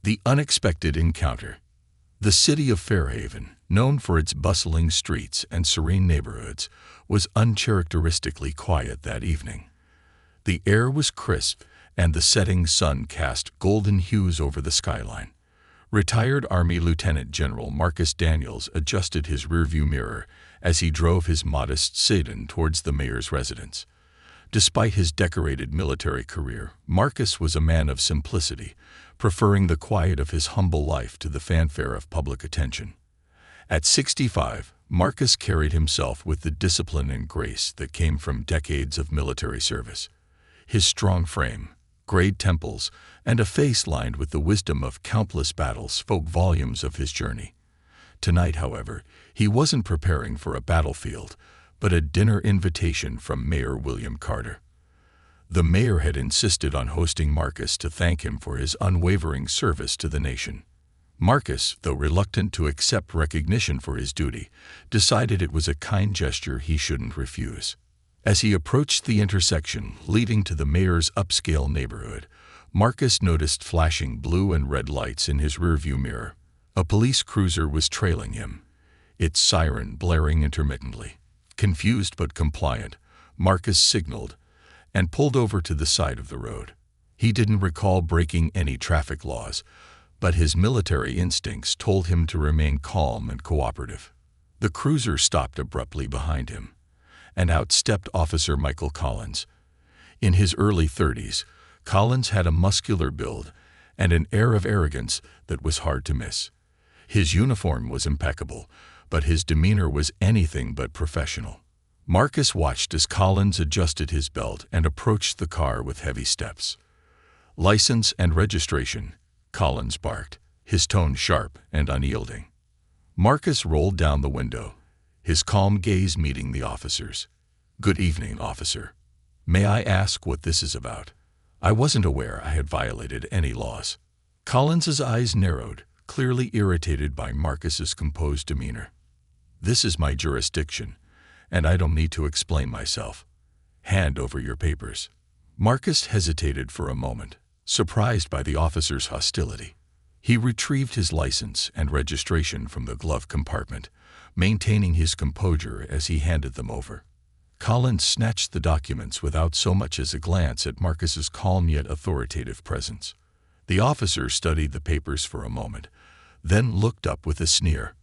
The unexpected encounter. The city of Fairhaven, known for its bustling streets and serene neighborhoods, was uncharacteristically quiet that evening. The air was crisp, and the setting sun cast golden hues over the skyline. Retired Army Lieutenant General Marcus Daniels adjusted his rearview mirror as he drove his modest sedan towards the mayor's residence. Despite his decorated military career, Marcus was a man of simplicity, preferring the quiet of his humble life to the fanfare of public attention. At 65, Marcus carried himself with the discipline and grace that came from decades of military service. His strong frame, grayed temples, and a face lined with the wisdom of countless battles spoke volumes of his journey. Tonight, however, he wasn't preparing for a battlefield, but a dinner invitation from Mayor William Carter. The mayor had insisted on hosting Marcus to thank him for his unwavering service to the nation. Marcus, though reluctant to accept recognition for his duty, decided it was a kind gesture he shouldn't refuse. As he approached the intersection leading to the mayor's upscale neighborhood, Marcus noticed flashing blue and red lights in his rearview mirror. A police cruiser was trailing him, its siren blaring intermittently. Confused but compliant, Marcus signaled and pulled over to the side of the road. He didn't recall breaking any traffic laws, but his military instincts told him to remain calm and cooperative. The cruiser stopped abruptly behind him, and out stepped Officer Michael Collins. In his early 30s, Collins had a muscular build and an air of arrogance that was hard to miss. His uniform was impeccable, but his demeanor was anything but professional. Marcus watched as Collins adjusted his belt and approached the car with heavy steps. "License and registration," Collins barked, his tone sharp and unyielding. Marcus rolled down the window, his calm gaze meeting the officer's. "Good evening, officer. May I ask what this is about? I wasn't aware I had violated any laws." Collins's eyes narrowed, clearly irritated by Marcus's composed demeanor. "This is my jurisdiction, and I don't need to explain myself. Hand over your papers." Marcus hesitated for a moment, surprised by the officer's hostility. He retrieved his license and registration from the glove compartment, maintaining his composure as he handed them over. Collins snatched the documents without so much as a glance at Marcus's calm yet authoritative presence. The officer studied the papers for a moment, then looked up with a sneer.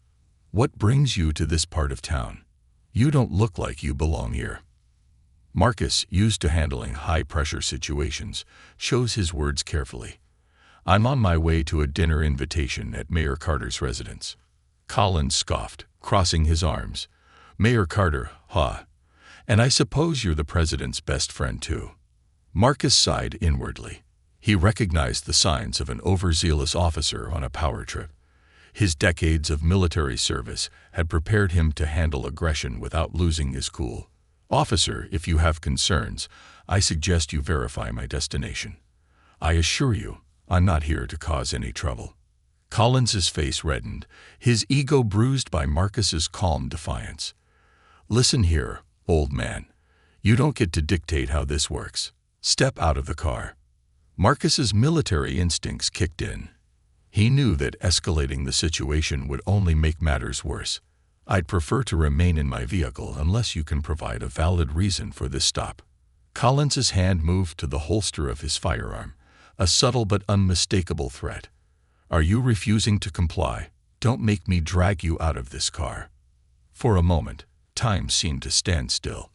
"What brings you to this part of town? You don't look like you belong here." Marcus, used to handling high-pressure situations, chose his words carefully. "I'm on my way to a dinner invitation at Mayor Carter's residence." Collins scoffed, crossing his arms. "Mayor Carter, huh? And I suppose you're the president's best friend, too." Marcus sighed inwardly. He recognized the signs of an overzealous officer on a power trip. His decades of military service had prepared him to handle aggression without losing his cool. "Officer, if you have concerns, I suggest you verify my destination. I assure you, I'm not here to cause any trouble." Collins's face reddened, his ego bruised by Marcus's calm defiance. "Listen here, old man. You don't get to dictate how this works. Step out of the car." Marcus's military instincts kicked in. He knew that escalating the situation would only make matters worse. "I'd prefer to remain in my vehicle unless you can provide a valid reason for this stop." Collins's hand moved to the holster of his firearm, a subtle but unmistakable threat. "Are you refusing to comply? Don't make me drag you out of this car." For a moment, time seemed to stand still.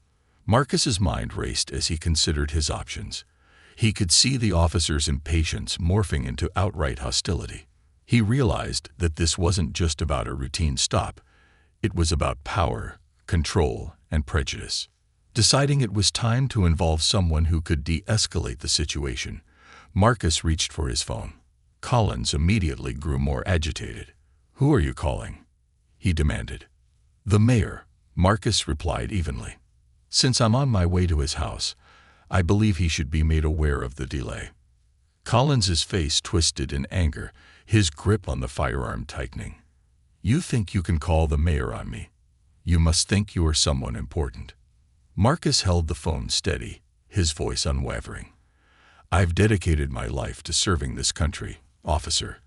Marcus's mind raced as he considered his options. He could see the officer's impatience morphing into outright hostility. He realized that this wasn't just about a routine stop. It was about power, control, and prejudice. Deciding it was time to involve someone who could de-escalate the situation, Marcus reached for his phone. Collins immediately grew more agitated. "Who are you calling?" he demanded. "The mayor," Marcus replied evenly. "Since I'm on my way to his house, I believe he should be made aware of the delay." Collins's face twisted in anger, his grip on the firearm tightening. "You think you can call the mayor on me? You must think you are someone important." Marcus held the phone steady, his voice unwavering. "I've dedicated my life to serving this country, officer.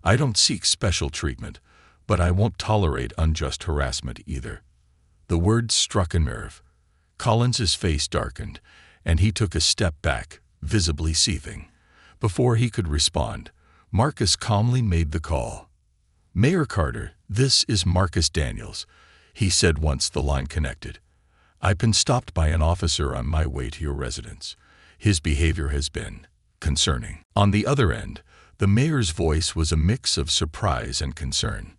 I don't seek special treatment, but I won't tolerate unjust harassment either." The words struck a nerve. Collins's face darkened, and he took a step back, visibly seething. Before he could respond, Marcus calmly made the call. "Mayor Carter, this is Marcus Daniels," he said once the line connected. "I've been stopped by an officer on my way to your residence. His behavior has been concerning." On the other end, the mayor's voice was a mix of surprise and concern.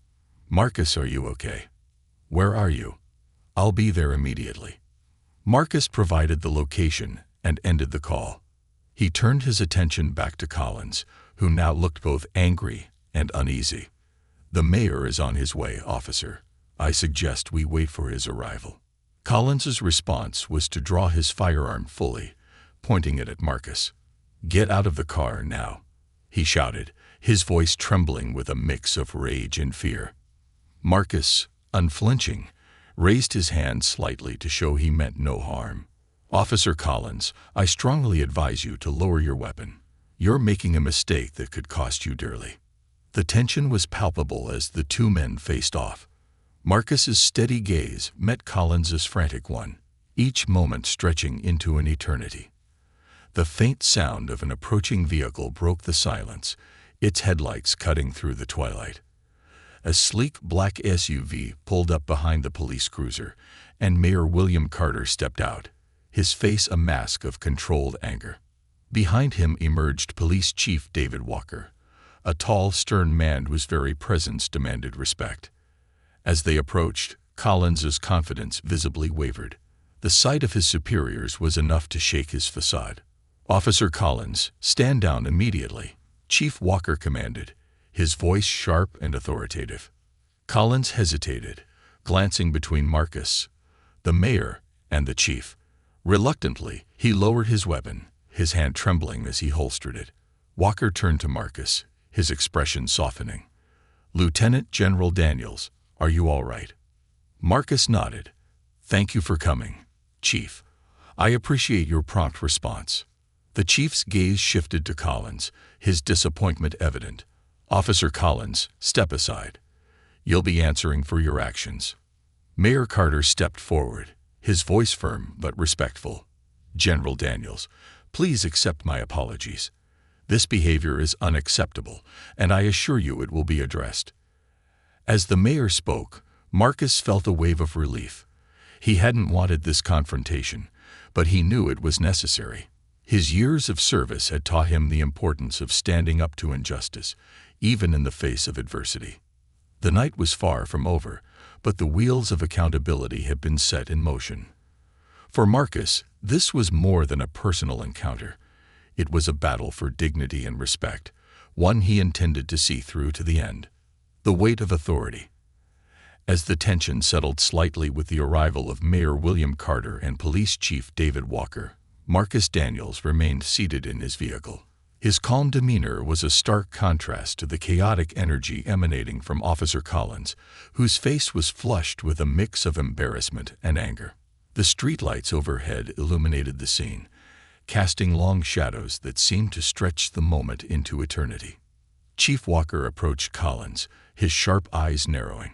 "Marcus, are you okay? Where are you? I'll be there immediately." Marcus provided the location and ended the call. He turned his attention back to Collins, who now looked both angry and uneasy. "The mayor is on his way, officer. I suggest we wait for his arrival." Collins's response was to draw his firearm fully, pointing it at Marcus. "Get out of the car now," he shouted, his voice trembling with a mix of rage and fear. Marcus, unflinching, raised his hand slightly to show he meant no harm. "Officer Collins, I strongly advise you to lower your weapon. You're making a mistake that could cost you dearly." The tension was palpable as the two men faced off. Marcus's steady gaze met Collins's frantic one, each moment stretching into an eternity. The faint sound of an approaching vehicle broke the silence, its headlights cutting through the twilight. A sleek black SUV pulled up behind the police cruiser, and Mayor William Carter stepped out, his face a mask of controlled anger. Behind him emerged Police Chief David Walker, a tall, stern man whose very presence demanded respect. As they approached, Collins's confidence visibly wavered. The sight of his superiors was enough to shake his facade. "Officer Collins, stand down immediately," Chief Walker commanded, his voice sharp and authoritative. Collins hesitated, glancing between Marcus, the mayor, and the chief. Reluctantly, he lowered his weapon, his hand trembling as he holstered it. Walker turned to Marcus, his expression softening. "Lieutenant General Daniels, are you all right?" Marcus nodded. "Thank you for coming, Chief. I appreciate your prompt response." The chief's gaze shifted to Collins, his disappointment evident. "Officer Collins, step aside. You'll be answering for your actions." Mayor Carter stepped forward, his voice firm but respectful. "General Daniels, please accept my apologies. This behavior is unacceptable, and I assure you it will be addressed." As the mayor spoke, Marcus felt a wave of relief. He hadn't wanted this confrontation, but he knew it was necessary. His years of service had taught him the importance of standing up to injustice, even in the face of adversity. The night was far from over, but the wheels of accountability had been set in motion. For Marcus, this was more than a personal encounter. It was a battle for dignity and respect, one he intended to see through to the end. The weight of authority. As the tension settled slightly with the arrival of Mayor William Carter and Police Chief David Walker, Marcus Daniels remained seated in his vehicle. His calm demeanor was a stark contrast to the chaotic energy emanating from Officer Collins, whose face was flushed with a mix of embarrassment and anger. The streetlights overhead illuminated the scene, casting long shadows that seemed to stretch the moment into eternity. Chief Walker approached Collins, his sharp eyes narrowing.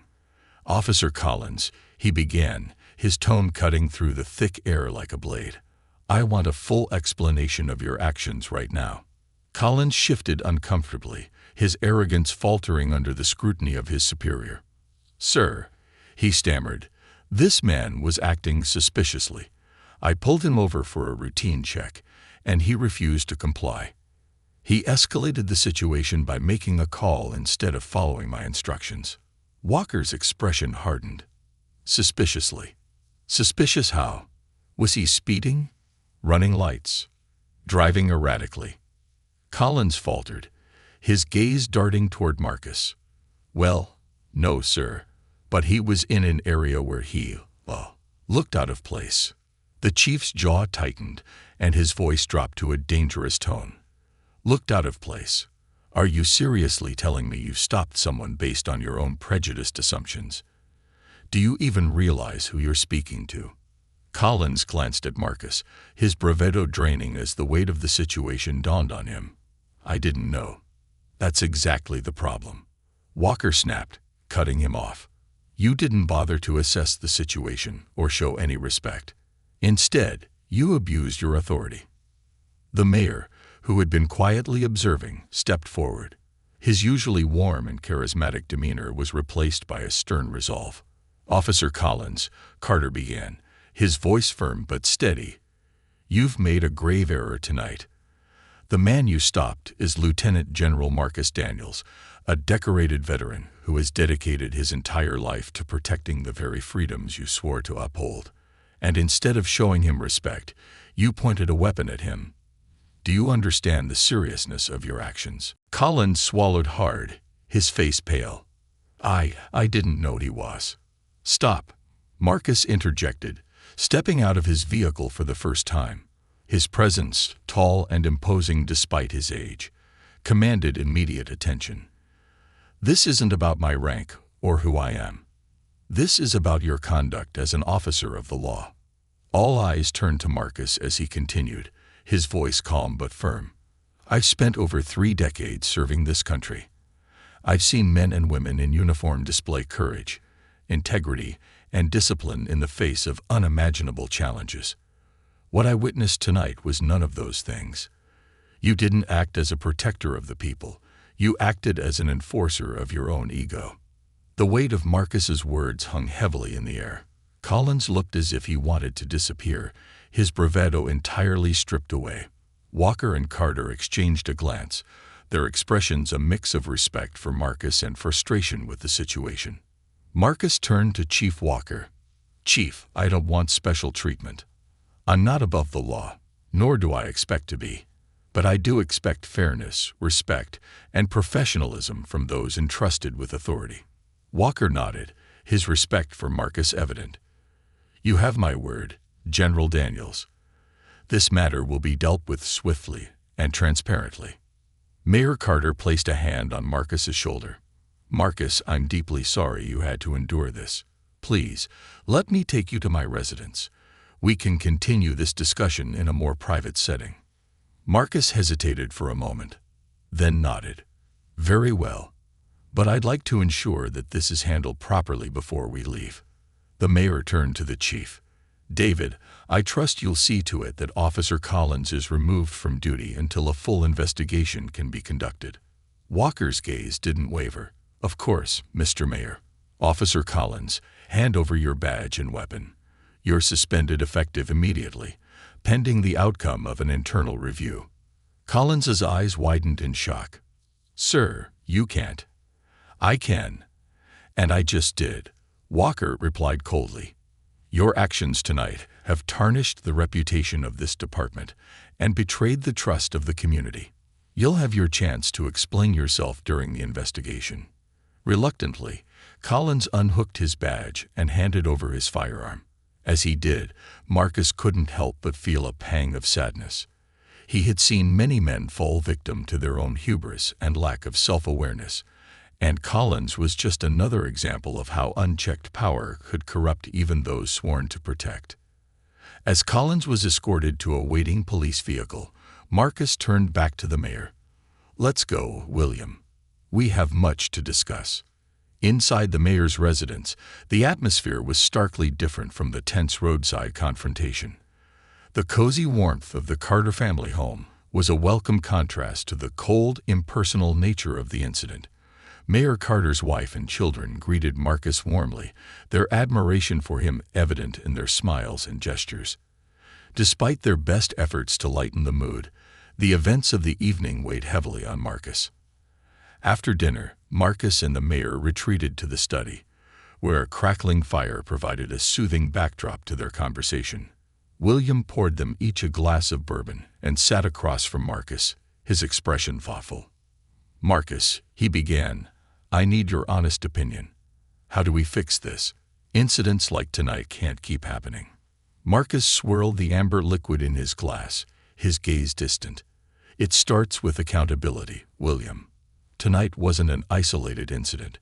"Officer Collins," he began, his tone cutting through the thick air like a blade. "I want a full explanation of your actions right now." Collins shifted uncomfortably, his arrogance faltering under the scrutiny of his superior. "Sir," he stammered, "this man was acting suspiciously. I pulled him over for a routine check, and he refused to comply. He escalated the situation by making a call instead of following my instructions." Walker's expression hardened. "Suspiciously? Suspicious how? Was he speeding? Running lights? Driving erratically?" Collins faltered, his gaze darting toward Marcus. "Well, no, sir, but he was in an area where he, looked out of place." The chief's jaw tightened, and his voice dropped to a dangerous tone. "Looked out of place? Are you seriously telling me you stopped someone based on your own prejudiced assumptions? Do you even realize who you're speaking to?" Collins glanced at Marcus, his bravado draining as the weight of the situation dawned on him. "I didn't know." That's exactly the problem. Walker snapped, cutting him off. You didn't bother to assess the situation or show any respect. Instead, you abused your authority. The mayor, who had been quietly observing, stepped forward. His usually warm and charismatic demeanor was replaced by a stern resolve. Officer Collins, Carter began, his voice firm but steady. You've made a grave error tonight. The man you stopped is Lieutenant General Marcus Daniels, a decorated veteran who has dedicated his entire life to protecting the very freedoms you swore to uphold. And instead of showing him respect, you pointed a weapon at him. Do you understand the seriousness of your actions? Collins swallowed hard, his face pale. I didn't know he was. Stop, Marcus interjected, stepping out of his vehicle for the first time. His presence, tall and imposing despite his age, commanded immediate attention. This isn't about my rank or who I am. This is about your conduct as an officer of the law. All eyes turned to Marcus as he continued, his voice calm but firm. I've spent over 3 decades serving this country. I've seen men and women in uniform display courage, integrity, and discipline in the face of unimaginable challenges. What I witnessed tonight was none of those things. You didn't act as a protector of the people. You acted as an enforcer of your own ego. The weight of Marcus's words hung heavily in the air. Collins looked as if he wanted to disappear, his bravado entirely stripped away. Walker and Carter exchanged a glance, their expressions a mix of respect for Marcus and frustration with the situation. Marcus turned to Chief Walker. Chief, I don't want special treatment. I'm not above the law, nor do I expect to be. But I do expect fairness, respect, and professionalism from those entrusted with authority. Walker nodded, his respect for Marcus evident. You have my word, General Daniels. This matter will be dealt with swiftly and transparently. Mayor Carter placed a hand on Marcus's shoulder. Marcus, I'm deeply sorry you had to endure this. Please, let me take you to my residence. We can continue this discussion in a more private setting. Marcus hesitated for a moment, then nodded. Very well, but I'd like to ensure that this is handled properly before we leave. The mayor turned to the chief. David, I trust you'll see to it that Officer Collins is removed from duty until a full investigation can be conducted. Walker's gaze didn't waver. Of course, Mr. Mayor. Officer Collins, hand over your badge and weapon. You're suspended effective immediately, pending the outcome of an internal review. Collins's eyes widened in shock. Sir, you can't. I can. And I just did. Walker replied coldly. Your actions tonight have tarnished the reputation of this department and betrayed the trust of the community. You'll have your chance to explain yourself during the investigation. Reluctantly, Collins unhooked his badge and handed over his firearm. As he did, Marcus couldn't help but feel a pang of sadness. He had seen many men fall victim to their own hubris and lack of self-awareness, and Collins was just another example of how unchecked power could corrupt even those sworn to protect. As Collins was escorted to a waiting police vehicle, Marcus turned back to the mayor. Let's go, William. We have much to discuss. Inside the mayor's residence, the atmosphere was starkly different from the tense roadside confrontation. The cozy warmth of the Carter family home was a welcome contrast to the cold, impersonal nature of the incident. Mayor Carter's wife and children greeted Marcus warmly, their admiration for him evident in their smiles and gestures. Despite their best efforts to lighten the mood, the events of the evening weighed heavily on Marcus. After dinner, Marcus and the mayor retreated to the study, where a crackling fire provided a soothing backdrop to their conversation. William poured them each a glass of bourbon and sat across from Marcus, his expression thoughtful. Marcus, he began, I need your honest opinion. How do we fix this? Incidents like tonight can't keep happening. Marcus swirled the amber liquid in his glass, his gaze distant. It starts with accountability, William. Tonight wasn't an isolated incident.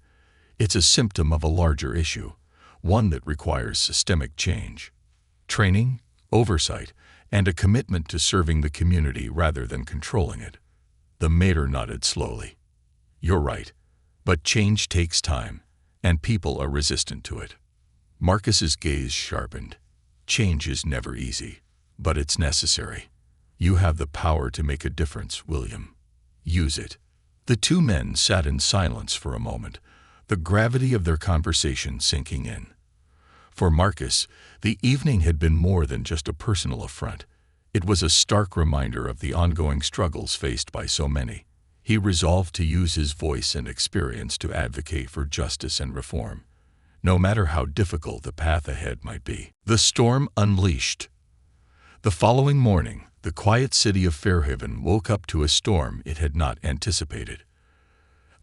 It's a symptom of a larger issue, one that requires systemic change. Training, oversight, and a commitment to serving the community rather than controlling it. The mayor nodded slowly. "You're right. But change takes time, and people are resistant to it." Marcus's gaze sharpened. "Change is never easy, but it's necessary. You have the power to make a difference, William. Use it." The two men sat in silence for a moment, the gravity of their conversation sinking in. For Marcus, the evening had been more than just a personal affront. It was a stark reminder of the ongoing struggles faced by so many. He resolved to use his voice and experience to advocate for justice and reform, no matter how difficult the path ahead might be. The storm unleashed. The following morning, the quiet city of Fairhaven woke up to a storm it had not anticipated.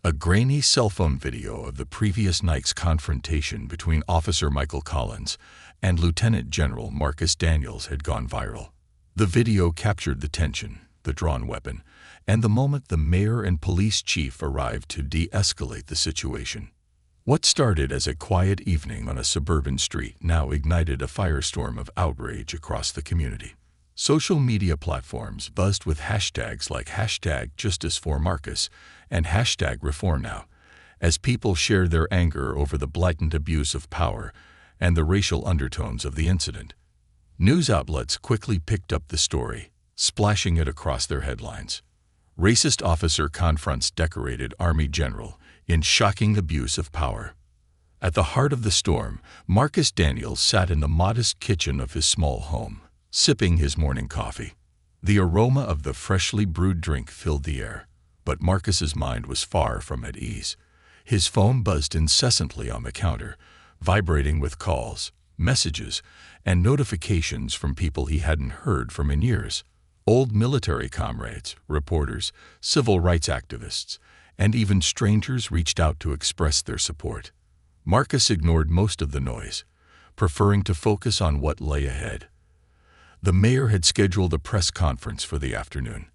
A grainy cell phone video of the previous night's confrontation between Officer Michael Collins and Lieutenant General Marcus Daniels had gone viral. The video captured the tension, the drawn weapon, and the moment the mayor and police chief arrived to de-escalate the situation. What started as a quiet evening on a suburban street now ignited a firestorm of outrage across the community. Social media platforms buzzed with hashtags like #JusticeForMarcus and #ReformNow, as people shared their anger over the blatant abuse of power and the racial undertones of the incident. News outlets quickly picked up the story, splashing it across their headlines. "Racist officer confronts decorated Army general in shocking abuse of power." At the heart of the storm, Marcus Daniels sat in the modest kitchen of his small home, sipping his morning coffee. The aroma of the freshly brewed drink filled the air, but Marcus's mind was far from at ease. His phone buzzed incessantly on the counter, vibrating with calls, messages, and notifications from people he hadn't heard from in years. Old military comrades, reporters, civil rights activists, and even strangers reached out to express their support. Marcus ignored most of the noise, preferring to focus on what lay ahead. The mayor had scheduled a press conference for the afternoon,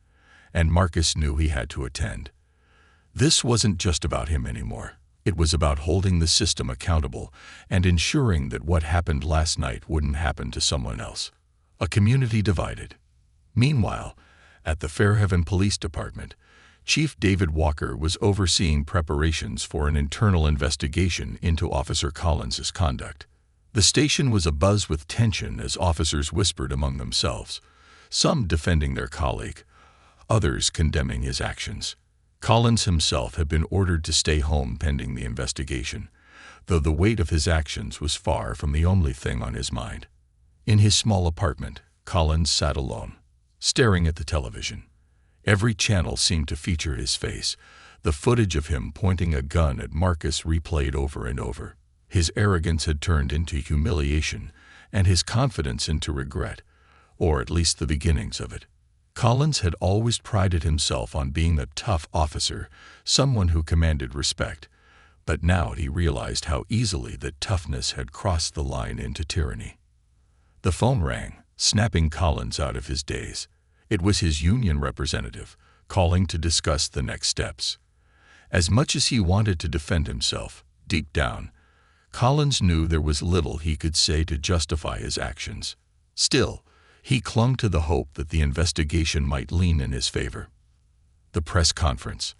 and Marcus knew he had to attend. This wasn't just about him anymore. It was about holding the system accountable and ensuring that what happened last night wouldn't happen to someone else. A community divided. Meanwhile, at the Fairhaven Police Department, Chief David Walker was overseeing preparations for an internal investigation into Officer Collins's conduct. The station was abuzz with tension as officers whispered among themselves, some defending their colleague, others condemning his actions. Collins himself had been ordered to stay home pending the investigation, though the weight of his actions was far from the only thing on his mind. In his small apartment, Collins sat alone, staring at the television. Every channel seemed to feature his face, the footage of him pointing a gun at Marcus replayed over and over. His arrogance had turned into humiliation, and his confidence into regret, or at least the beginnings of it. Collins had always prided himself on being a tough officer, someone who commanded respect, but now he realized how easily that toughness had crossed the line into tyranny. The phone rang, snapping Collins out of his daze. It was his union representative, calling to discuss the next steps. As much as he wanted to defend himself, deep down, Collins knew there was little he could say to justify his actions. Still, he clung to the hope that the investigation might lean in his favor. The press conference.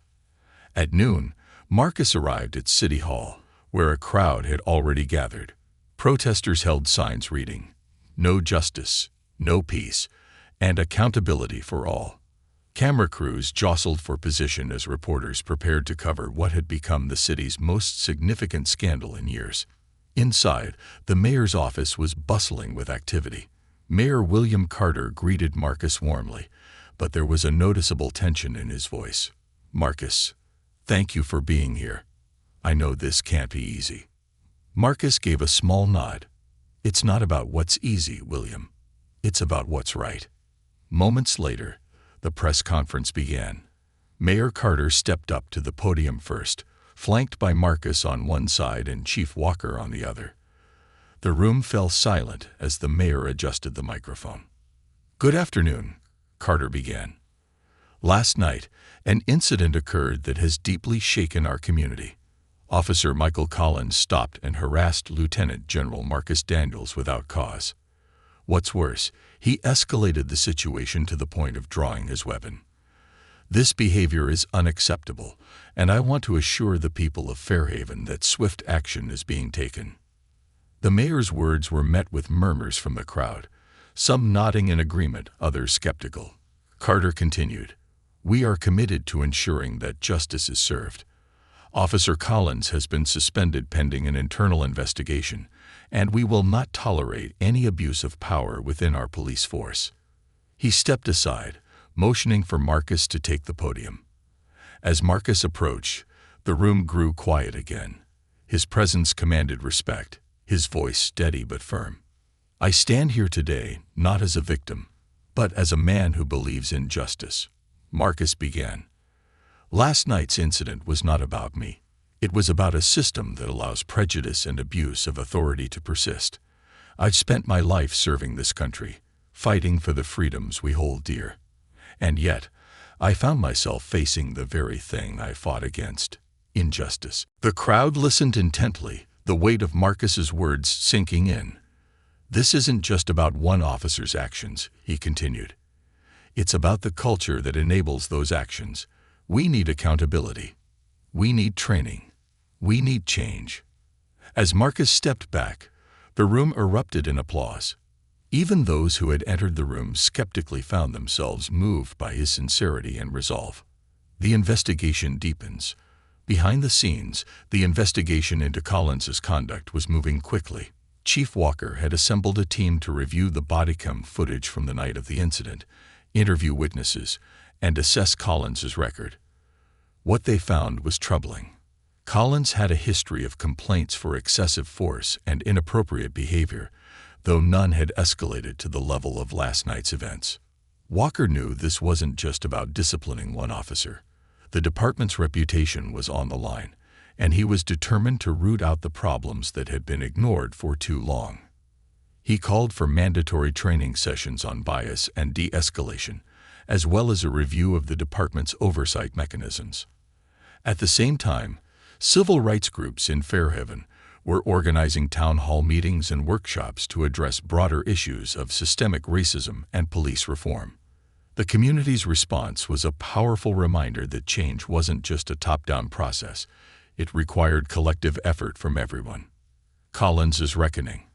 At noon, Marcus arrived at City Hall, where a crowd had already gathered. Protesters held signs reading, "No justice, no peace, and accountability for all." Camera crews jostled for position as reporters prepared to cover what had become the city's most significant scandal in years. Inside, the mayor's office was bustling with activity. Mayor William Carter greeted Marcus warmly, but there was a noticeable tension in his voice. "Marcus, thank you for being here. I know this can't be easy." Marcus gave a small nod. "It's not about what's easy, William. It's about what's right." Moments later, the press conference began. Mayor Carter stepped up to the podium first, flanked by Marcus on one side and Chief Walker on the other. The room fell silent as the mayor adjusted the microphone. "Good afternoon," Carter began. "Last night, an incident occurred that has deeply shaken our community. Officer Michael Collins stopped and harassed Lieutenant General Marcus Daniels without cause. What's worse, he escalated the situation to the point of drawing his weapon. This behavior is unacceptable, and I want to assure the people of Fairhaven that swift action is being taken." The mayor's words were met with murmurs from the crowd, some nodding in agreement, others skeptical. Carter continued, "We are committed to ensuring that justice is served. Officer Collins has been suspended pending an internal investigation, and we will not tolerate any abuse of power within our police force." He stepped aside, motioning for Marcus to take the podium. As Marcus approached, the room grew quiet again. His presence commanded respect, his voice steady but firm. "I stand here today not as a victim, but as a man who believes in justice," Marcus began. "Last night's incident was not about me. It was about a system that allows prejudice and abuse of authority to persist. I've spent my life serving this country, fighting for the freedoms we hold dear. And yet, I found myself facing the very thing I fought against: injustice." The crowd listened intently, the weight of Marcus's words sinking in. "This isn't just about one officer's actions," he continued. "It's about the culture that enables those actions. We need accountability. We need training. We need change." As Marcus stepped back, the room erupted in applause. Even those who had entered the room skeptically found themselves moved by his sincerity and resolve. The investigation deepens. Behind the scenes, the investigation into Collins's conduct was moving quickly. Chief Walker had assembled a team to review the bodycam footage from the night of the incident, interview witnesses, and assess Collins's record. What they found was troubling. Collins had a history of complaints for excessive force and inappropriate behavior, though none had escalated to the level of last night's events. Walker knew this wasn't just about disciplining one officer. The department's reputation was on the line, and he was determined to root out the problems that had been ignored for too long. He called for mandatory training sessions on bias and de-escalation, as well as a review of the department's oversight mechanisms. At the same time, civil rights groups in Fairhaven were organizing town hall meetings and workshops to address broader issues of systemic racism and police reform. The community's response was a powerful reminder that change wasn't just a top-down process. It required collective effort from everyone. Collins's reckoning.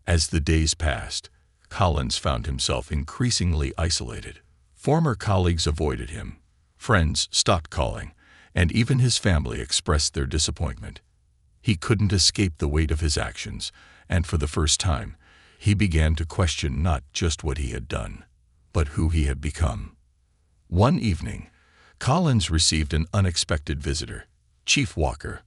As the days passed, Collins found himself increasingly isolated. Former colleagues avoided him, friends stopped calling, and even his family expressed their disappointment. He couldn't escape the weight of his actions, and for the first time, he began to question not just what he had done, but who he had become. One evening, Collins received an unexpected visitor, Chief Walker.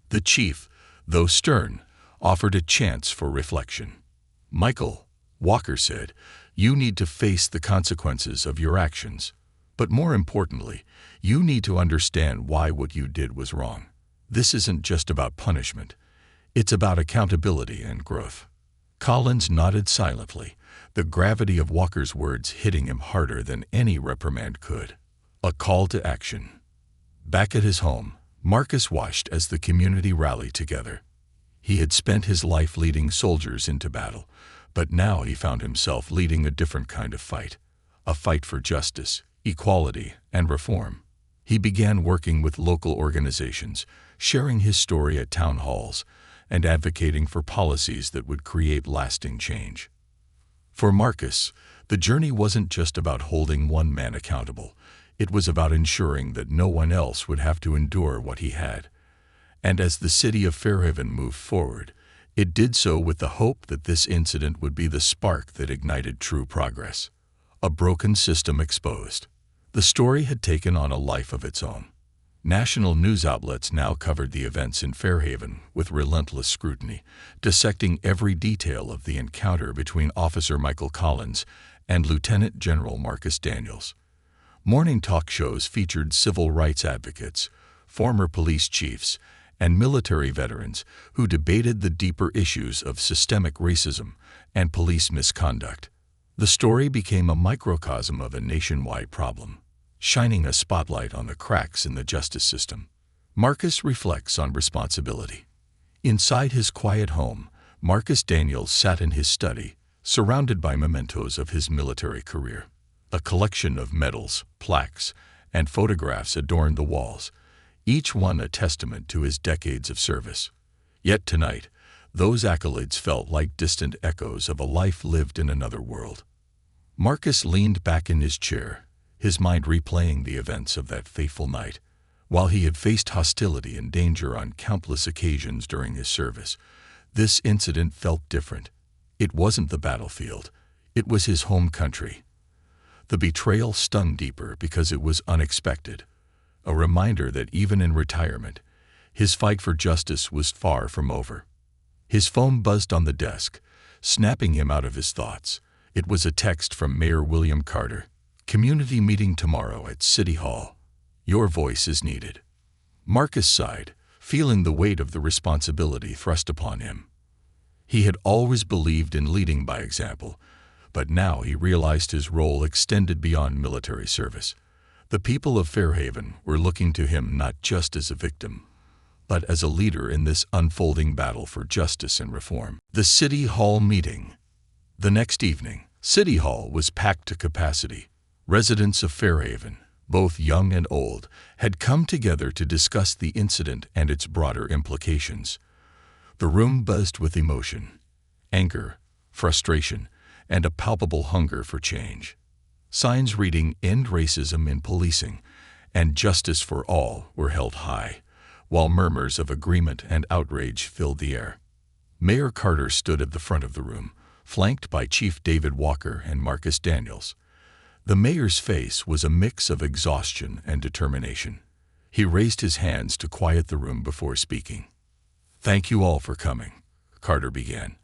The chief, though stern, offered a chance for reflection. "Michael," Walker said, "you need to face the consequences of your actions. But more importantly, you need to understand why what you did was wrong. This isn't just about punishment. It's about accountability and growth." Collins nodded silently, the gravity of Walker's words hitting him harder than any reprimand could. A call to action. Back at his home, Marcus watched as the community rallied together. He had spent his life leading soldiers into battle, but now he found himself leading a different kind of fight, a fight for justice, equality, and reform. He began working with local organizations, sharing his story at town halls, and advocating for policies that would create lasting change. For Marcus, the journey wasn't just about holding one man accountable. It was about ensuring that no one else would have to endure what he had. And as the city of Fairhaven moved forward, it did so with the hope that this incident would be the spark that ignited true progress. A broken system exposed. The story had taken on a life of its own. National news outlets now covered the events in Fairhaven with relentless scrutiny, dissecting every detail of the encounter between Officer Michael Collins and Lieutenant General Marcus Daniels. Morning talk shows featured civil rights advocates, former police chiefs, and military veterans who debated the deeper issues of systemic racism and police misconduct. The story became a microcosm of a nationwide problem, shining a spotlight on the cracks in the justice system. Marcus reflects on responsibility. Inside his quiet home, Marcus Daniels sat in his study, surrounded by mementos of his military career. A collection of medals, plaques, and photographs adorned the walls, each one a testament to his decades of service. Yet tonight, those accolades felt like distant echoes of a life lived in another world. Marcus leaned back in his chair, his mind replaying the events of that fateful night. While he had faced hostility and danger on countless occasions during his service, this incident felt different. It wasn't the battlefield, it was his home country. The betrayal stung deeper because it was unexpected, a reminder that even in retirement, his fight for justice was far from over. His phone buzzed on the desk, snapping him out of his thoughts. It was a text from Mayor William Carter. "Community meeting tomorrow at City Hall. Your voice is needed." Marcus sighed, feeling the weight of the responsibility thrust upon him. He had always believed in leading by example, but now he realized his role extended beyond military service. The people of Fairhaven were looking to him not just as a victim, but as a leader in this unfolding battle for justice and reform. The City Hall meeting. The next evening, City Hall was packed to capacity. Residents of Fairhaven, both young and old, had come together to discuss the incident and its broader implications. The room buzzed with emotion, anger, frustration, and a palpable hunger for change. Signs reading "End Racism in Policing" and "Justice for All" were held high, while murmurs of agreement and outrage filled the air. Mayor Carter stood at the front of the room, flanked by Chief David Walker and Marcus Daniels. The mayor's face was a mix of exhaustion and determination. He raised his hands to quiet the room before speaking. "Thank you all for coming," Carter began.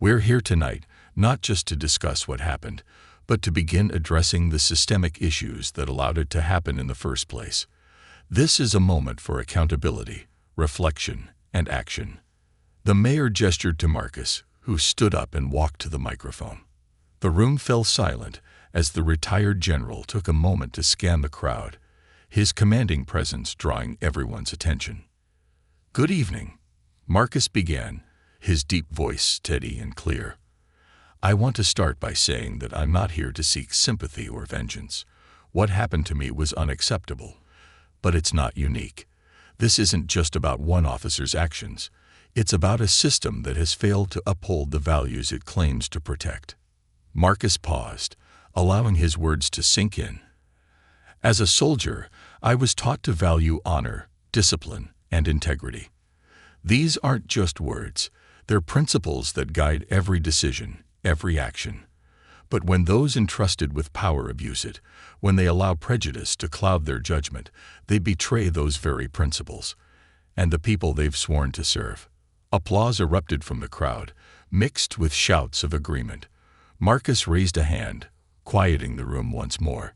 "We're here tonight not just to discuss what happened, but to begin addressing the systemic issues that allowed it to happen in the first place. This is a moment for accountability, reflection, and action." The mayor gestured to Marcus, who stood up and walked to the microphone. The room fell silent as the retired general took a moment to scan the crowd, his commanding presence drawing everyone's attention. "Good evening," Marcus began, his deep voice steady and clear. "I want to start by saying that I'm not here to seek sympathy or vengeance. What happened to me was unacceptable, but it's not unique. This isn't just about one officer's actions. It's about a system that has failed to uphold the values it claims to protect." Marcus paused, allowing his words to sink in. "As a soldier, I was taught to value honor, discipline, and integrity. These aren't just words, they're principles that guide every decision, every action. But when those entrusted with power abuse it, when they allow prejudice to cloud their judgment, they betray those very principles and the people they've sworn to serve." Applause erupted from the crowd, mixed with shouts of agreement. Marcus raised a hand, quieting the room once more.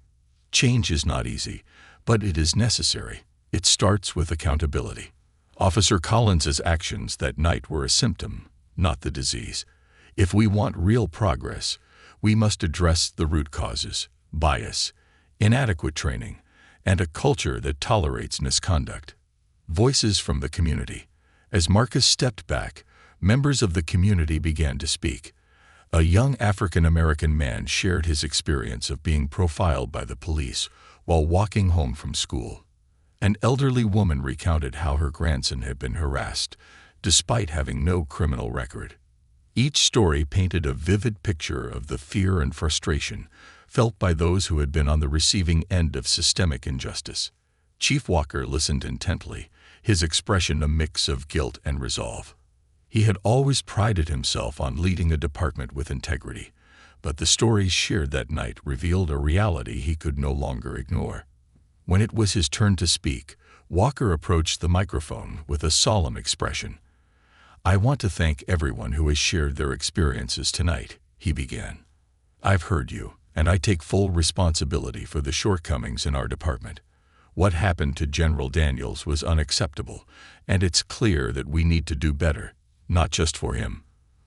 "Change is not easy, but it is necessary. It starts with accountability. Officer Collins's actions that night were a symptom, not the disease. If we want real progress, we must address the root causes: bias, inadequate training, and a culture that tolerates misconduct." Voices from the community. As Marcus stepped back, members of the community began to speak. A young African-American man shared his experience of being profiled by the police while walking home from school. An elderly woman recounted how her grandson had been harassed, despite having no criminal record. Each story painted a vivid picture of the fear and frustration felt by those who had been on the receiving end of systemic injustice. Chief Walker listened intently, his expression a mix of guilt and resolve. He had always prided himself on leading a department with integrity, but the stories shared that night revealed a reality he could no longer ignore. When it was his turn to speak, Walker approached the microphone with a solemn expression. "I want to thank everyone who has shared their experiences tonight," he began. "I've heard you, and I take full responsibility for the shortcomings in our department. What happened to General Daniels was unacceptable, and it's clear that we need to do better, not just for him,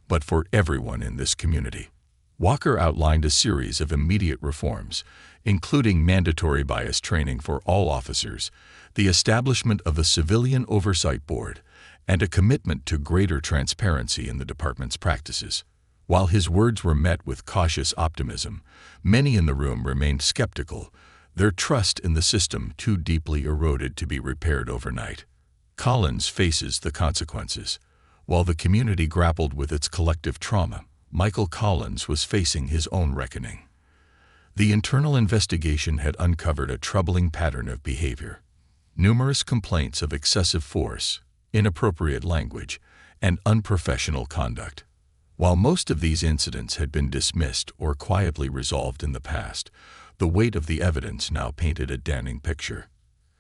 but for everyone in this community." Walker outlined a series of immediate reforms, including mandatory bias training for all officers, the establishment of a civilian oversight board, and a commitment to greater transparency in the department's practices. While his words were met with cautious optimism, many in the room remained skeptical, their trust in the system too deeply eroded to be repaired overnight. Collins faces the consequences. While the community grappled with its collective trauma, Michael Collins was facing his own reckoning. The internal investigation had uncovered a troubling pattern of behavior. Numerous complaints of excessive force, inappropriate language, and unprofessional conduct. While most of these incidents had been dismissed or quietly resolved in the past, the weight of the evidence now painted a damning picture.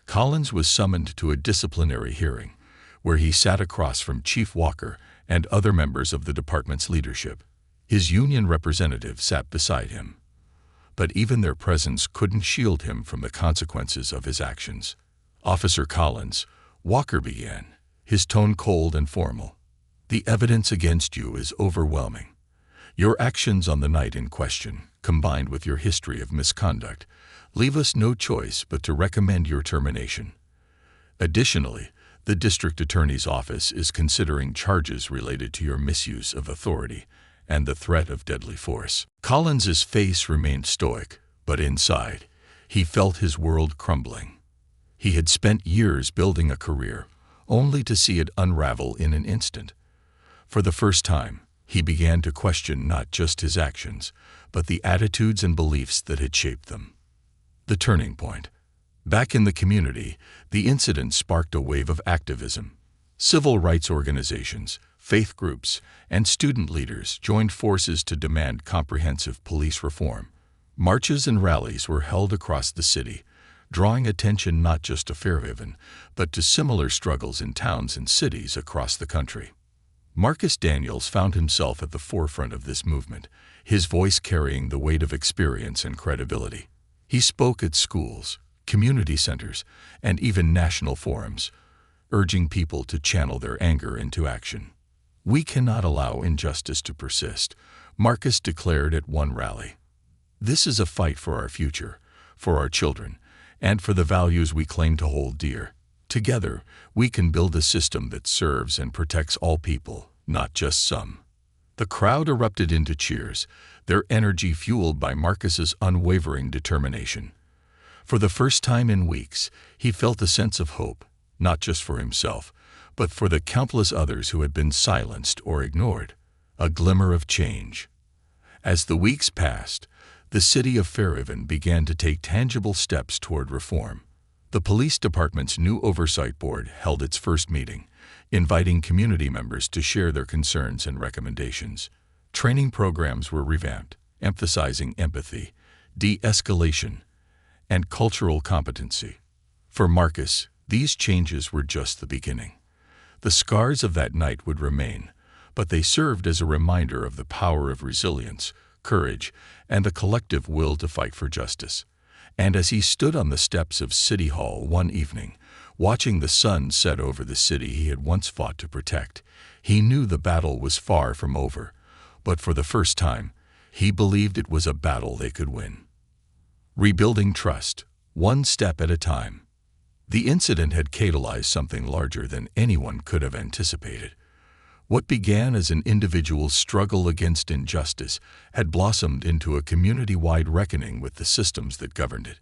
Collins was summoned to a disciplinary hearing, where he sat across from Chief Walker and other members of the department's leadership. His union representative sat beside him. But even their presence couldn't shield him from the consequences of his actions. "Officer Collins," Walker began, his tone cold and formal, "the evidence against you is overwhelming. Your actions on the night in question, combined with your history of misconduct, leave us no choice but to recommend your termination. Additionally, the district attorney's office is considering charges related to your misuse of authority and the threat of deadly force." Collins's face remained stoic, but inside, he felt his world crumbling. He had spent years building a career, only to see it unravel in an instant. For the first time, he began to question not just his actions, but the attitudes and beliefs that had shaped them. The turning point. Back in the community, the incident sparked a wave of activism. Civil rights organizations, faith groups, and student leaders joined forces to demand comprehensive police reform. Marches and rallies were held across the city, drawing attention not just to Fairhaven, but to similar struggles in towns and cities across the country. Marcus Daniels found himself at the forefront of this movement, his voice carrying the weight of experience and credibility. He spoke at schools, community centers, and even national forums, urging people to channel their anger into action. "We cannot allow injustice to persist," Marcus declared at one rally. "This is a fight for our future, for our children, and for the values we claim to hold dear. Together, we can build a system that serves and protects all people, not just some." The crowd erupted into cheers, their energy fueled by Marcus's unwavering determination. For the first time in weeks, he felt a sense of hope, not just for himself, but for the countless others who had been silenced or ignored. A glimmer of change. As the weeks passed, the city of Fairhaven began to take tangible steps toward reform. The police department's new oversight board held its first meeting, inviting community members to share their concerns and recommendations. Training programs were revamped, emphasizing empathy, de-escalation, and cultural competency. For Marcus, these changes were just the beginning. The scars of that night would remain, but they served as a reminder of the power of resilience, courage, and the collective will to fight for justice. And as he stood on the steps of City Hall one evening, watching the sun set over the city he had once fought to protect, he knew the battle was far from over, but for the first time, he believed it was a battle they could win. Rebuilding trust, one step at a time. The incident had catalyzed something larger than anyone could have anticipated. What began as an individual struggle against injustice had blossomed into a community-wide reckoning with the systems that governed it.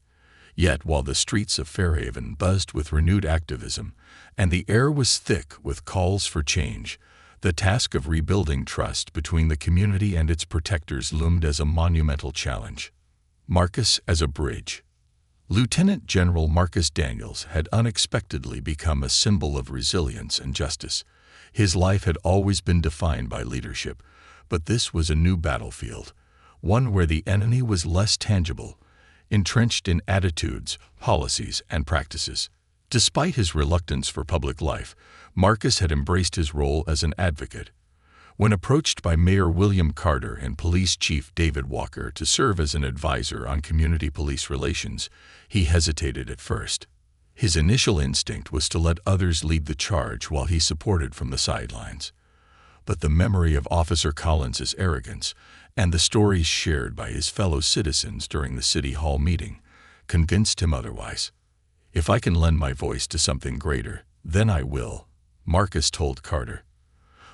Yet while the streets of Fairhaven buzzed with renewed activism, and the air was thick with calls for change, the task of rebuilding trust between the community and its protectors loomed as a monumental challenge. Marcus as a bridge. Lieutenant General Marcus Daniels had unexpectedly become a symbol of resilience and justice. His life had always been defined by leadership, but this was a new battlefield, one where the enemy was less tangible, entrenched in attitudes, policies, and practices. Despite his reluctance for public life, Marcus had embraced his role as an advocate. When approached by Mayor William Carter and Police Chief David Walker to serve as an advisor on community police relations, he hesitated at first. His initial instinct was to let others lead the charge while he supported from the sidelines. But the memory of Officer Collins's arrogance and the stories shared by his fellow citizens during the City Hall meeting convinced him otherwise. "If I can lend my voice to something greater, then I will," Marcus told Carter.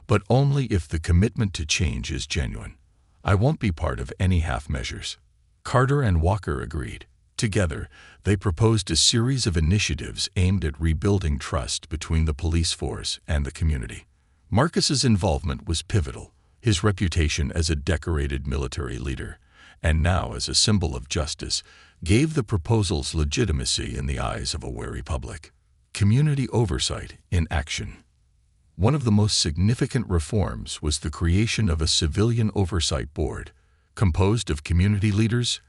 "But only if the commitment to change is genuine. I won't be part of any half measures." Carter and Walker agreed. Together, they proposed a series of initiatives aimed at rebuilding trust between the police force and the community. Marcus's involvement was pivotal, his reputation as a decorated military leader, and now as a symbol of justice, gave the proposals legitimacy in the eyes of a wary public. Community oversight in action. One of the most significant reforms was the creation of a civilian oversight board, composed of community leaders,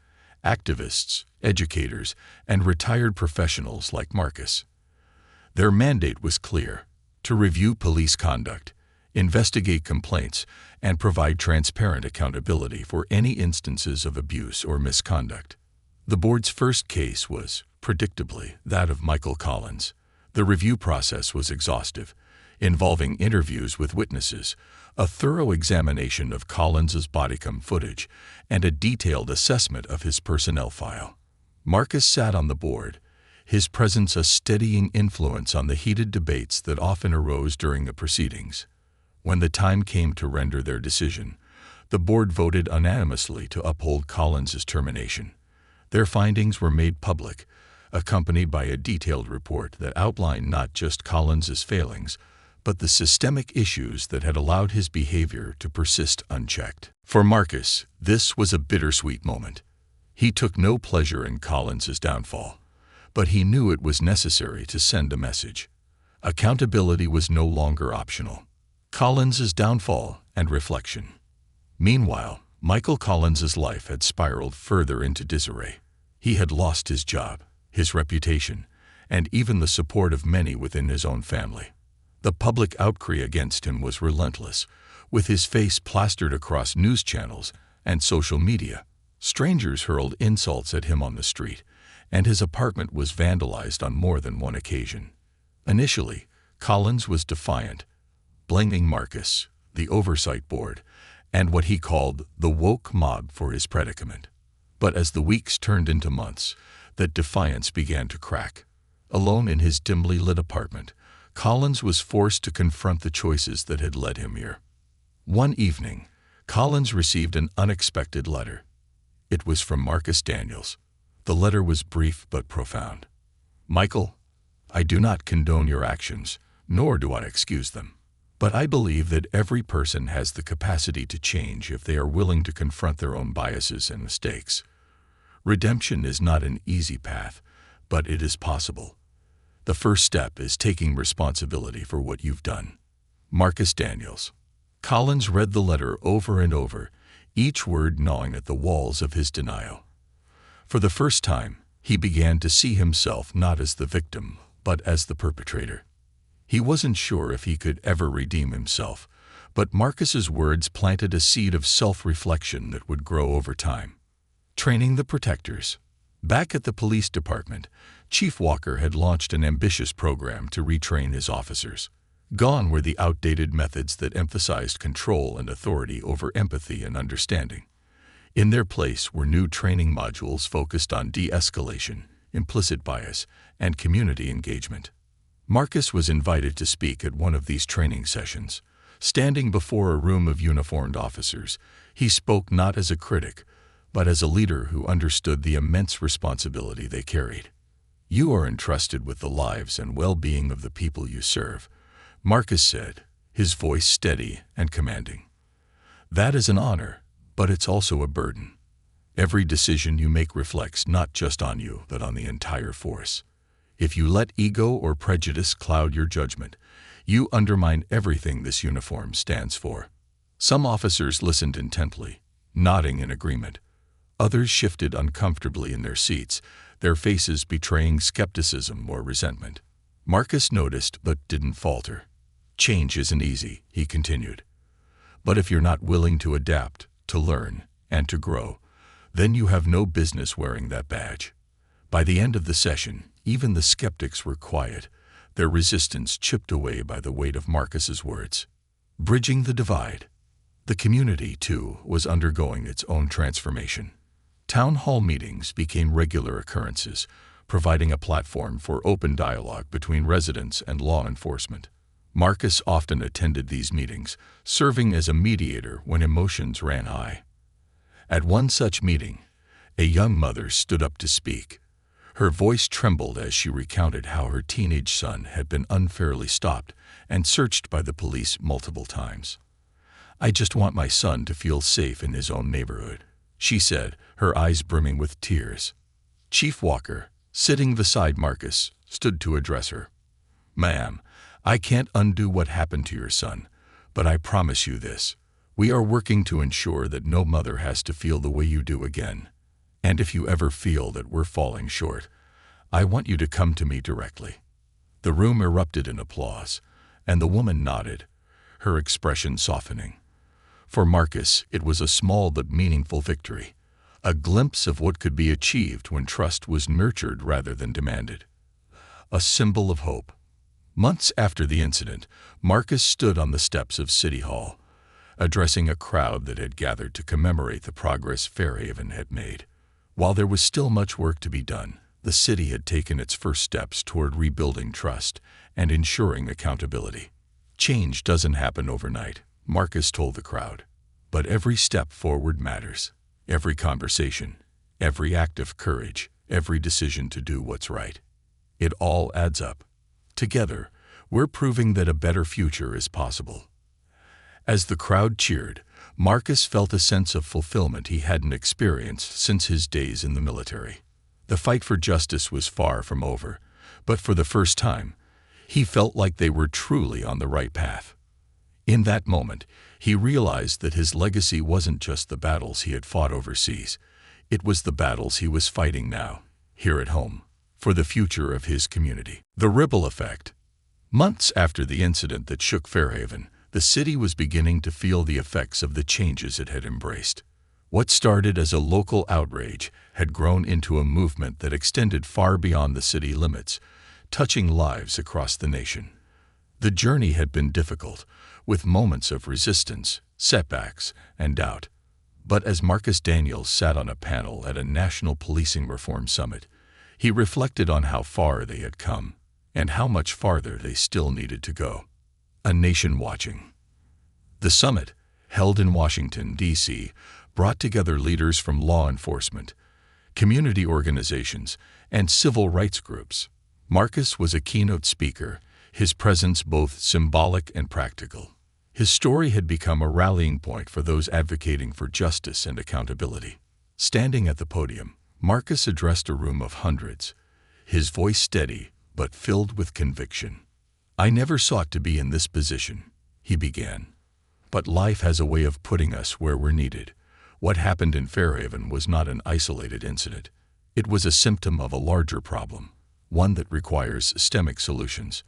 activists, educators, and retired professionals like Marcus. Their mandate was clear: to review police conduct, investigate complaints, and provide transparent accountability for any instances of abuse or misconduct. The board's first case was, predictably, that of Michael Collins. The review process was exhaustive, involving interviews with witnesses, a thorough examination of Collins's body cam footage, and a detailed assessment of his personnel file. Marcus sat on the board, his presence a steadying influence on the heated debates that often arose during the proceedings. When the time came to render their decision, the board voted unanimously to uphold Collins's termination. Their findings were made public, accompanied by a detailed report that outlined not just Collins's failings, but the systemic issues that had allowed his behavior to persist unchecked. For Marcus, this was a bittersweet moment. He took no pleasure in Collins's downfall, but he knew it was necessary to send a message. Accountability was no longer optional. Collins's downfall and reflection. Meanwhile, Michael Collins's life had spiraled further into disarray. He had lost his job, his reputation, and even the support of many within his own family. The public outcry against him was relentless, with his face plastered across news channels and social media. Strangers hurled insults at him on the street, and his apartment was vandalized on more than one occasion. Initially, Collins was defiant, blaming Marcus, the oversight board, and what he called the woke mob for his predicament. But as the weeks turned into months, that defiance began to crack. Alone in his dimly lit apartment, Collins was forced to confront the choices that had led him here. One evening, Collins received an unexpected letter. It was from Marcus Daniels. The letter was brief but profound. "Michael, I do not condone your actions, nor do I excuse them. But I believe that every person has the capacity to change if they are willing to confront their own biases and mistakes. Redemption is not an easy path, but it is possible. The first step is taking responsibility for what you've done." Marcus Daniels. Collins read the letter over and over, each word gnawing at the walls of his denial. For the first time, he began to see himself not as the victim, but as the perpetrator. He wasn't sure if he could ever redeem himself, but Marcus's words planted a seed of self-reflection that would grow over time. Training the protectors. Back at the police department, Chief Walker had launched an ambitious program to retrain his officers. Gone were the outdated methods that emphasized control and authority over empathy and understanding. In their place were new training modules focused on de-escalation, implicit bias, and community engagement. Marcus was invited to speak at one of these training sessions. Standing before a room of uniformed officers, he spoke not as a critic, but as a leader who understood the immense responsibility they carried. "You are entrusted with the lives and well-being of the people you serve," Marcus said, his voice steady and commanding. "That is an honor, but it's also a burden. Every decision you make reflects not just on you, but on the entire force. If you let ego or prejudice cloud your judgment, you undermine everything this uniform stands for." Some officers listened intently, nodding in agreement. Others shifted uncomfortably in their seats, their faces betraying skepticism or resentment. Marcus noticed but didn't falter. "Change isn't easy," he continued. "But if you're not willing to adapt, to learn, and to grow, then you have no business wearing that badge." By the end of the session, even the skeptics were quiet, their resistance chipped away by the weight of Marcus's words. Bridging the divide. The community, too, was undergoing its own transformation. Town hall meetings became regular occurrences, providing a platform for open dialogue between residents and law enforcement. Marcus often attended these meetings, serving as a mediator when emotions ran high. At one such meeting, a young mother stood up to speak, Her voice trembled as she recounted how her teenage son had been unfairly stopped and searched by the police multiple times. "I just want my son to feel safe in his own neighborhood," she said, her eyes brimming with tears. Chief Walker, sitting beside Marcus, stood to address her. "Ma'am, I can't undo what happened to your son, but I promise you this. We are working to ensure that no mother has to feel the way you do again. And if you ever feel that we're falling short, I want you to come to me directly." The room erupted in applause, and the woman nodded, her expression softening. For Marcus, it was a small but meaningful victory, a glimpse of what could be achieved when trust was nurtured rather than demanded. A symbol of hope. Months after the incident, Marcus stood on the steps of City Hall, addressing a crowd that had gathered to commemorate the progress Fairhaven had made. While there was still much work to be done, the city had taken its first steps toward rebuilding trust and ensuring accountability. "Change doesn't happen overnight," Marcus told the crowd, "but every step forward matters. Every conversation, every act of courage, every decision to do what's right. It all adds up. Together, we're proving that a better future is possible." As the crowd cheered, Marcus felt a sense of fulfillment he hadn't experienced since his days in the military. The fight for justice was far from over, but for the first time, he felt like they were truly on the right path. In that moment, he realized that his legacy wasn't just the battles he had fought overseas. It was the battles he was fighting now, here at home, for the future of his community. The ripple effect. Months after the incident that shook Fairhaven, the city was beginning to feel the effects of the changes it had embraced. What started as a local outrage had grown into a movement that extended far beyond the city limits, touching lives across the nation. The journey had been difficult, with moments of resistance, setbacks, and doubt. But as Marcus Daniels sat on a panel at a national policing reform summit, he reflected on how far they had come and how much farther they still needed to go. A nation watching. The summit, held in Washington, D.C., brought together leaders from law enforcement, community organizations, and civil rights groups. Marcus was a keynote speaker, his presence both symbolic and practical. His story had become a rallying point for those advocating for justice and accountability. Standing at the podium, Marcus addressed a room of hundreds, his voice steady but filled with conviction. "I never sought to be in this position," he began. "But life has a way of putting us where we're needed. What happened in Fairhaven was not an isolated incident. It was a symptom of a larger problem, one that requires systemic solutions.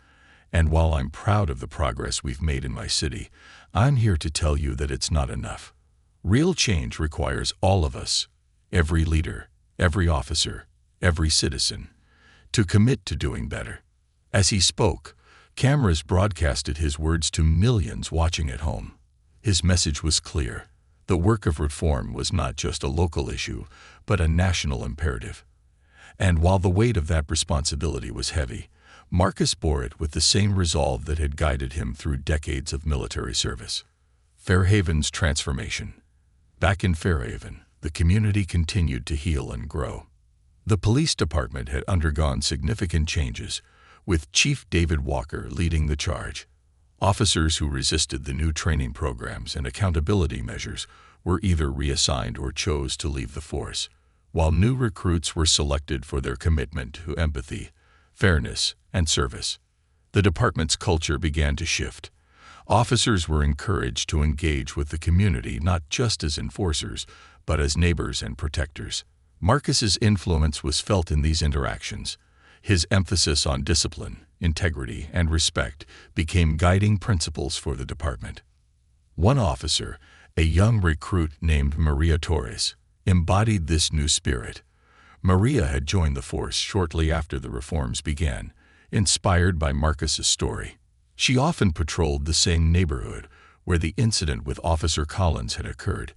And while I'm proud of the progress we've made in my city, I'm here to tell you that it's not enough. Real change requires all of us, every leader, every officer, every citizen, to commit to doing better." As he spoke, cameras broadcasted his words to millions watching at home. His message was clear. The work of reform was not just a local issue, but a national imperative. And while the weight of that responsibility was heavy, Marcus bore it with the same resolve that had guided him through decades of military service. Fairhaven's transformation. Back in Fairhaven, the community continued to heal and grow. The police department had undergone significant changes, with Chief David Walker leading the charge. Officers who resisted the new training programs and accountability measures were either reassigned or chose to leave the force, while new recruits were selected for their commitment to empathy, fairness, and service. The department's culture began to shift. Officers were encouraged to engage with the community not just as enforcers, but as neighbors and protectors. Marcus's influence was felt in these interactions. His emphasis on discipline, integrity, and respect became guiding principles for the department. One officer, a young recruit named Maria Torres, embodied this new spirit. Maria had joined the force shortly after the reforms began, inspired by Marcus's story. She often patrolled the same neighborhood where the incident with Officer Collins had occurred,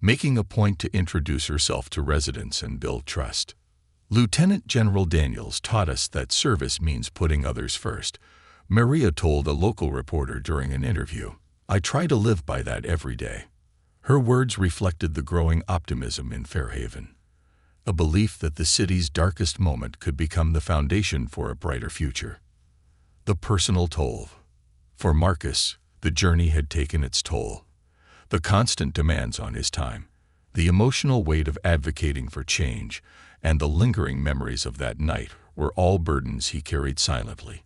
making a point to introduce herself to residents and build trust. Lieutenant General Daniels taught us that service means putting others first. Maria told a local reporter during an interview, "I try to live by that every day." Her words reflected the growing optimism in Fairhaven. a belief that the city's darkest moment could become the foundation for a brighter future. The personal toll. For Marcus, the journey had taken its toll. The constant demands on his time, the emotional weight of advocating for change, and the lingering memories of that night were all burdens he carried silently.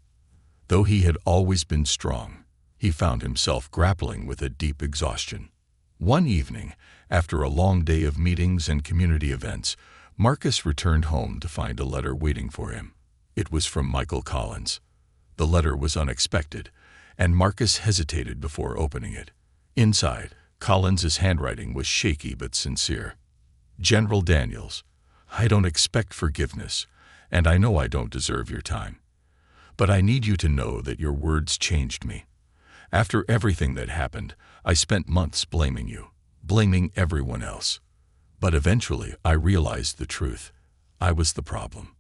Though he had always been strong, he found himself grappling with a deep exhaustion. One evening, after a long day of meetings and community events, Marcus returned home to find a letter waiting for him. It was from Michael Collins. The letter was unexpected, and Marcus hesitated before opening it. Inside, Collins's handwriting was shaky but sincere. General Daniels, I don't expect forgiveness, and I know I don't deserve your time. But I need you to know that your words changed me. After everything that happened, I spent months blaming you, blaming everyone else. But eventually, I realized the truth. I was the problem.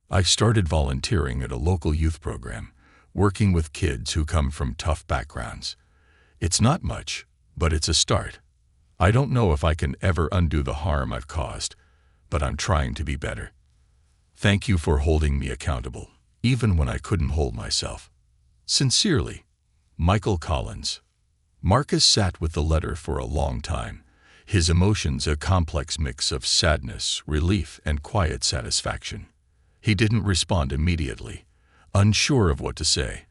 I started volunteering at a local youth program, working with kids who come from tough backgrounds. It's not much, but it's a start. I don't know if I can ever undo the harm I've caused, but I'm trying to be better. Thank you for holding me accountable, even when I couldn't hold myself. Sincerely, Michael Collins. Marcus sat with the letter for a long time, his emotions a complex mix of sadness, relief, and quiet satisfaction. He didn't respond immediately, unsure of what to say.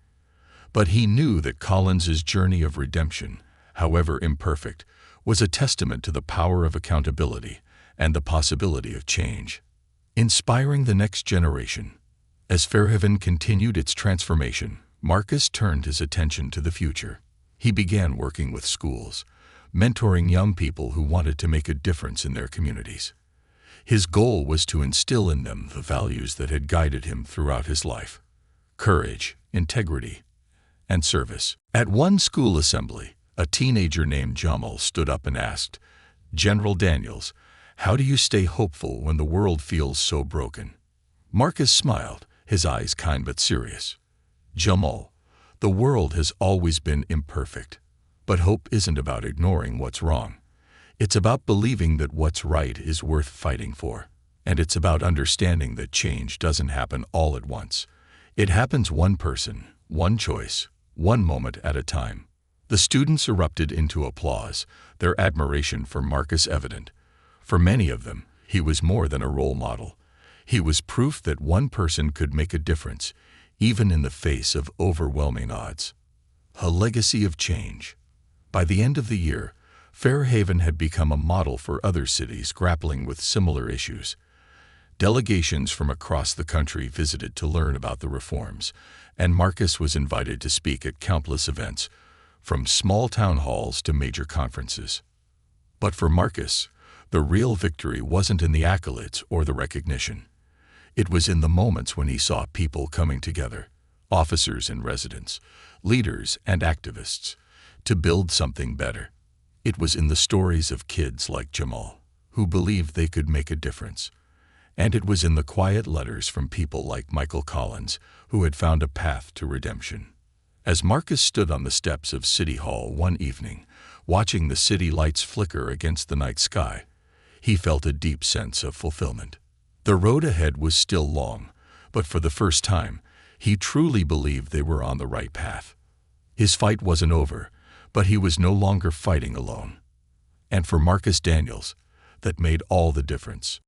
But he knew that Collins's journey of redemption, however imperfect, was a testament to the power of accountability and the possibility of change. Inspiring the next generation. As Fairhaven continued its transformation, Marcus turned his attention to the future. He began working with schools, mentoring young people who wanted to make a difference in their communities. His goal was to instill in them the values that had guided him throughout his life: courage, integrity, and service. At one school assembly, a teenager named Jamal stood up and asked, General Daniels, how do you stay hopeful when the world feels so broken? Marcus smiled, his eyes kind but serious. Jamal, the world has always been imperfect, but hope isn't about ignoring what's wrong. It's about believing that what's right is worth fighting for. And it's about understanding that change doesn't happen all at once. It happens one person, one choice, one moment at a time. The students erupted into applause, their admiration for Marcus evident. For many of them, he was more than a role model. He was proof that one person could make a difference, even in the face of overwhelming odds. A legacy of change. By the end of the year, Fairhaven had become a model for other cities grappling with similar issues. Delegations from across the country visited to learn about the reforms, and Marcus was invited to speak at countless events, from small town halls to major conferences. But for Marcus, the real victory wasn't in the accolades or the recognition. It was in the moments when he saw people coming together, officers and residents, leaders and activists, to build something better. It was in the stories of kids like Jamal, who believed they could make a difference. And it was in the quiet letters from people like Michael Collins, who had found a path to redemption. As Marcus stood on the steps of City Hall one evening, watching the city lights flicker against the night sky, he felt a deep sense of fulfillment. The road ahead was still long, but for the first time, he truly believed they were on the right path. His fight wasn't over, but he was no longer fighting alone. And for Marcus Daniels, that made all the difference.